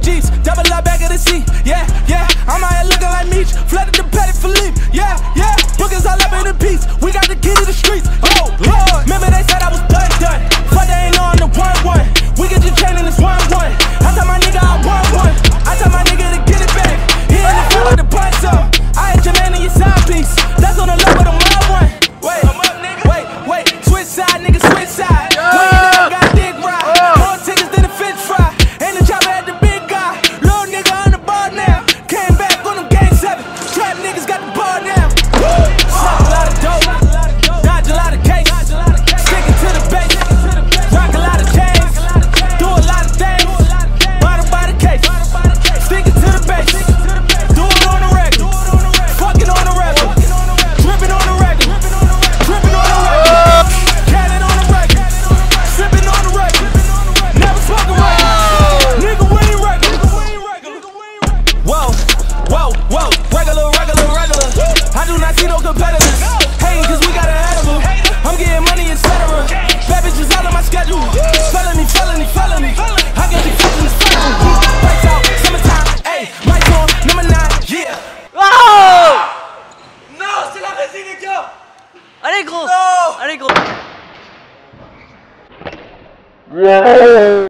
Jeeps, double up back of the seat. Yeah, yeah, I'm out here looking like Meech, flooded the Petit Philippe. Yeah, yeah, bookings all up in the piece. We got the key to the streets. Oh, Lord, remember they said I was done. But they ain't on the 1-1. We get your chain in this 1-1. I tell my nigga I want one. I tell my nigga to get it back. He in the field with the punch up. I hit your man in your side piece. That's on the low with a mob one. Wait, switch side, nigga, switch side. We ain't never got dick ride. More tickets than a fish fry. And the chopper had the big guy. Little nigga on the bar now. Came back on them game 7. Trap niggas got the bar now. Slap a lot of dope. Dodge a lot of cake. Sticking to the base. Rock a lot of chains. Do a lot of things. Bottom by the case. Sticking to the base. Do it on the regular. Fucking on the regular. Dripping on the regular. Dripping on the regular. Cannon on the regular. Sipping on the regular. Never smoking regular. Nigga, we ain't regular. Whoa. Regular. I do not see no competitors. Hating cause we got ahead of them. I'm getting money, etc. Bad bitches all on my schedule. Felony. I get the fucking federal. Lights out, summertime. Ayy, lights on, number 9, yeah. Oh Non, c'est la résine, les gars. Allez gros. Non. Allez gros.